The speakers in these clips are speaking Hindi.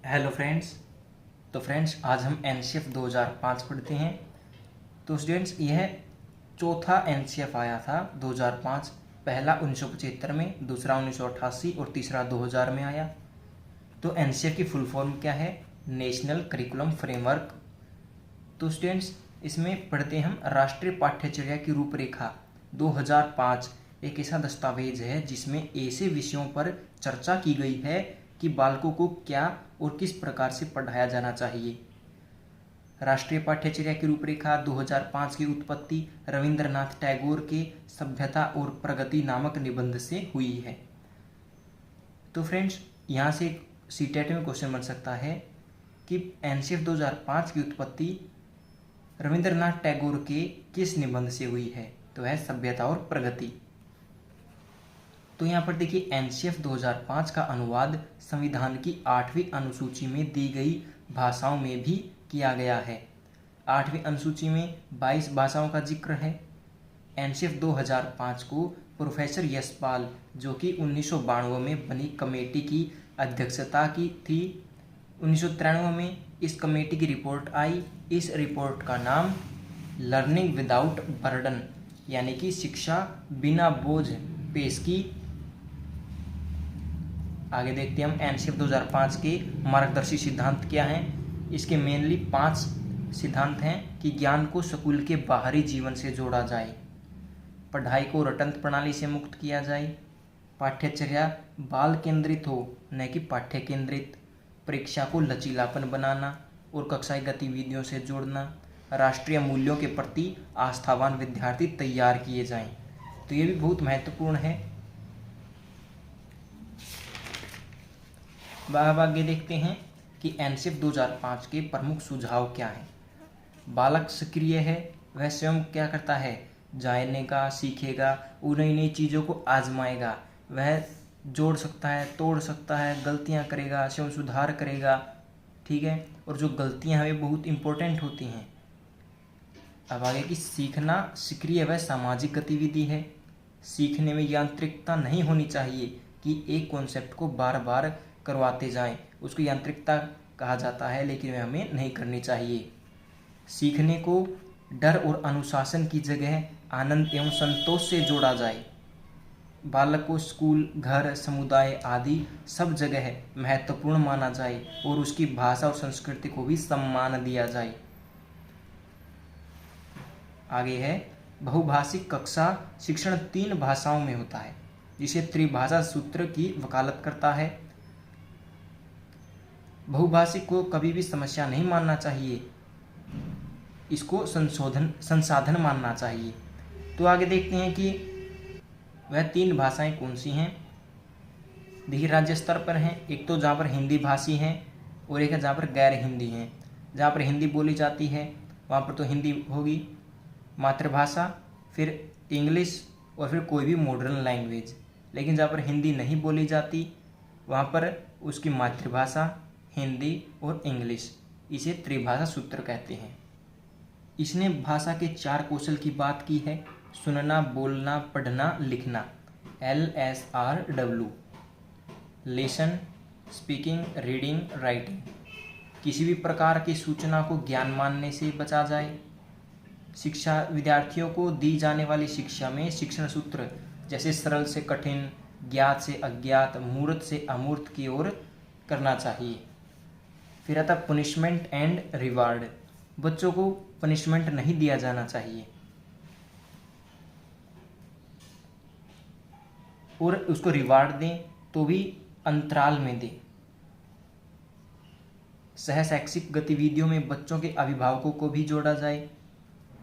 Hello friends. तो फ्रेंड्स आज हम एनसीएफ 2005 पढ़ते हैं। तो स्टूडेंट्स यह चौथा एनसीएफ आया था 2005। पहला 1975 में, दूसरा 1988 और तीसरा 2000 में आया। तो एनसीएफ की फुल फॉर्म क्या है? National curriculum framework. तो स्टूडेंट्स इसमें पढ़ते हैं हम राष्ट्रीय पाठ्यचर्या की रूपरेखा 2005। एक ऐसा दस्तावेज है जिसमें ऐसे विषयों पर चर्चा की गई है कि बालकों को क्या और किस प्रकार से पढ़ाया जाना चाहिए। राष्ट्रीय पाठ्यचर्या की रूपरेखा 2005 की उत्पत्ति रविंद्रनाथ टैगोर के सभ्यता और प्रगति नामक निबंध से हुई है। तो फ्रेंड्स यहाँ से सीटेट में क्वेश्चन बन सकता है कि एनसीएफ 2005 की उत्पत्ति रविंद्रनाथ टैगोर के किस निबंध से हुई है? तो है सभ्यता और प्रगति। तो यहाँ पर देखिए एनसीएफ 2005 का अनुवाद संविधान की 8वीं अनुसूची में दी गई भाषाओं में भी किया गया है। 8वीं अनुसूची में 22 भाषाओं का जिक्र है। एनसीएफ 2005 को प्रोफेसर यशपाल, जो कि 1992 में बनी कमेटी की अध्यक्षता की थी। 1993 में इस कमेटी की रिपोर्ट आई। इस रिपोर्ट का नाम लर्निंग विदाउट बर्डन यानी कि शिक्षा बिना बोझ पेश की। आगे देखते हैं हम एनसीएफ 2005 के मार्गदर्शी सिद्धांत क्या हैं। इसके मेनली 5 सिद्धांत हैं कि ज्ञान को स्कूल के बाहरी जीवन से जोड़ा जाए, पढ़ाई को रटंत प्रणाली से मुक्त किया जाए, पाठ्यचर्या बाल केंद्रित हो न कि पाठ्य केंद्रित, परीक्षा को लचीलापन बनाना और कक्षाई गतिविधियों से जोड़ना, राष्ट्रीय मूल्यों के प्रति आस्थावान विद्यार्थी तैयार किए जाएं। तो ये भी बहुत महत्वपूर्ण है। आगे देखते हैं कि एनसीएफ 2005 के प्रमुख सुझाव क्या हैं। बालक सक्रिय है, वह स्वयं क्या करता है? जानेगा, सीखेगा, नई नई चीज़ों को आजमाएगा, वह जोड़ सकता है, तोड़ सकता है, गलतियां करेगा, स्वयं सुधार करेगा। ठीक है, और जो गलतियां हैं वे बहुत इंपॉर्टेंट होती हैं। अब आगे कि सीखना सक्रिय व सामाजिक गतिविधि है। सीखने में यांत्रिकता नहीं होनी चाहिए कि एक कॉन्सेप्ट को बार बार करवाते जाएं, उसको यांत्रिकता कहा जाता है, लेकिन वह हमें नहीं करनी चाहिए। सीखने को डर और अनुशासन की जगह आनंद एवं संतोष से जोड़ा जाए। बालक को स्कूल, घर, समुदाय आदि सब जगह महत्वपूर्ण माना जाए और उसकी भाषा और संस्कृति को भी सम्मान दिया जाए। आगे है बहुभाषिक कक्षा शिक्षण 3 भाषाओं में होता है, जिसे त्रिभाषा सूत्र की वकालत करता है। बहुभाषिक को कभी भी समस्या नहीं मानना चाहिए, इसको संसाधन मानना चाहिए। तो आगे देखते हैं कि वह 3 भाषाएं कौन सी हैं। देखिए राज्य स्तर पर हैं, एक तो जहाँ पर हिंदी भाषी हैं और एक है जहाँ पर गैर हिंदी हैं। जहाँ पर हिंदी बोली जाती है वहाँ पर तो हिंदी होगी मातृभाषा, फिर इंग्लिश और फिर कोई भी मॉडर्न लैंग्वेज। लेकिन जहाँ पर हिंदी नहीं बोली जाती वहाँ पर उसकी मातृभाषा, हिंदी और इंग्लिश, इसे त्रिभाषा सूत्र कहते हैं। इसने भाषा के 4 कौशल की बात की है: सुनना, बोलना, पढ़ना, लिखना, LSRW, listen, speaking, reading, writing. किसी भी प्रकार की सूचना को ज्ञान मानने से बचा जाए। शिक्षा विद्यार्थियों को दी जाने वाली शिक्षा में शिक्षण सूत्र जैसे सरल से कठिन, ज्ञात से अज्ञात, मूर्त से अमूर्त की ओर करना चाहिए। फिर आता पनिशमेंट एंड रिवार्ड। बच्चों को पनिशमेंट नहीं दिया जाना चाहिए और उसको रिवार्ड दें तो भी अंतराल में दें। सह शैक्षिक गतिविधियों में बच्चों के अभिभावकों को भी जोड़ा जाए।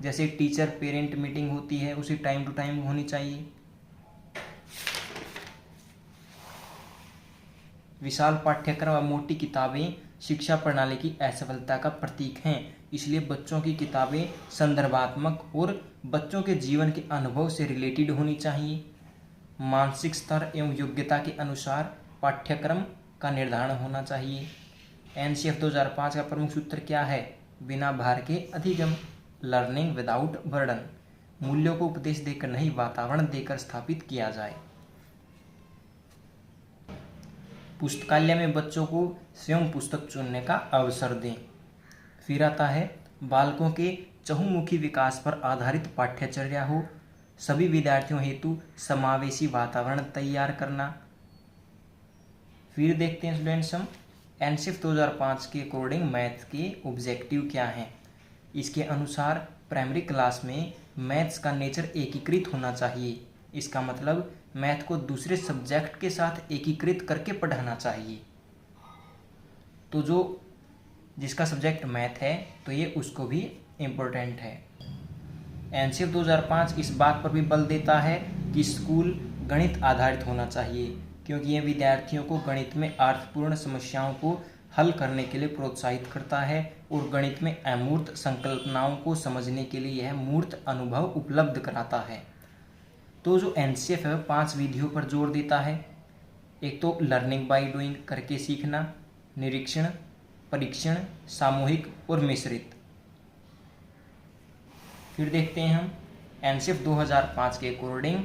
जैसे टीचर पेरेंट मीटिंग होती है उसी टाइम टू टाइम होनी चाहिए। विशाल पाठ्यक्रम और मोटी किताबें शिक्षा प्रणाली की असफलता का प्रतीक हैं, इसलिए बच्चों की किताबें संदर्भात्मक और बच्चों के जीवन के अनुभव से रिलेटेड होनी चाहिए। मानसिक स्तर एवं योग्यता के अनुसार पाठ्यक्रम का निर्धारण होना चाहिए। एनसीएफ 2005 का प्रमुख सूत्र क्या है? बिना भार के अधिगम, लर्निंग विदाउट बर्डन। मूल्यों को उपदेश देकर नहीं, वातावरण देकर स्थापित किया जाए। पुस्तकालय में बच्चों को स्वयं पुस्तक चुनने का अवसर दें। फिर आता है बालकों के चहुमुखी विकास पर आधारित पाठ्यचर्या हो, सभी विद्यार्थियों हेतु समावेशी वातावरण तैयार करना। फिर देखते हैं स्टूडेंट्स हम एनसीएफ 2005 के अकॉर्डिंग मैथ के ऑब्जेक्टिव क्या हैं। इसके अनुसार प्राइमरी क्लास में मैथ्स का नेचर एकीकृत होना चाहिए। इसका मतलब मैथ को दूसरे सब्जेक्ट के साथ एकीकृत करके पढ़ाना चाहिए। तो जो जिसका सब्जेक्ट मैथ है तो ये उसको भी इम्पोर्टेंट है। एनसीएफ 2005 इस बात पर भी बल देता है कि स्कूल गणित आधारित होना चाहिए, क्योंकि यह विद्यार्थियों को गणित में अर्थपूर्ण समस्याओं को हल करने के लिए प्रोत्साहित करता है और गणित में अमूर्त संकल्पनाओं को समझने के लिए यह मूर्त अनुभव उपलब्ध कराता है। तो जो एनसीएफ है 5 विधियों पर जोर देता है। एक तो लर्निंग बाय डूइंग, करके सीखना, निरीक्षण, परीक्षण, सामूहिक और मिश्रित। फिर देखते हैं हम एनसीएफ 2005 के अकॉर्डिंग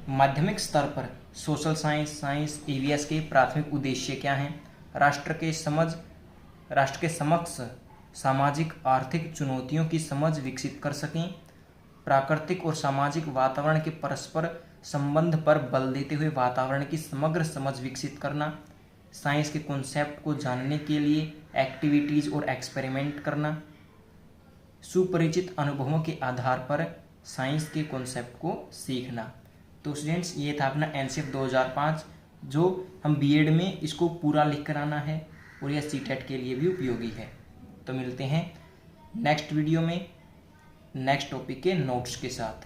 माध्यमिक स्तर पर सोशल साइंस ईवीएस के प्राथमिक उद्देश्य क्या हैं। राष्ट्र के समक्ष सामाजिक आर्थिक चुनौतियों की समझ विकसित कर सकें, प्राकृतिक और सामाजिक वातावरण के परस्पर संबंध पर बल देते हुए वातावरण की समग्र समझ विकसित करना, साइंस के कॉन्सेप्ट को जानने के लिए एक्टिविटीज़ और एक्सपेरिमेंट करना, सुपरिचित अनुभवों के आधार पर साइंस के कॉन्सेप्ट को सीखना। तो स्टूडेंट्स ये था अपना एनसीएफ 2005, जो हम बीएड में इसको पूरा लिख कर आना है और यह सीटेट के लिए भी उपयोगी है। तो मिलते हैं नेक्स्ट वीडियो में नेक्स्ट टॉपिक के नोट्स के साथ।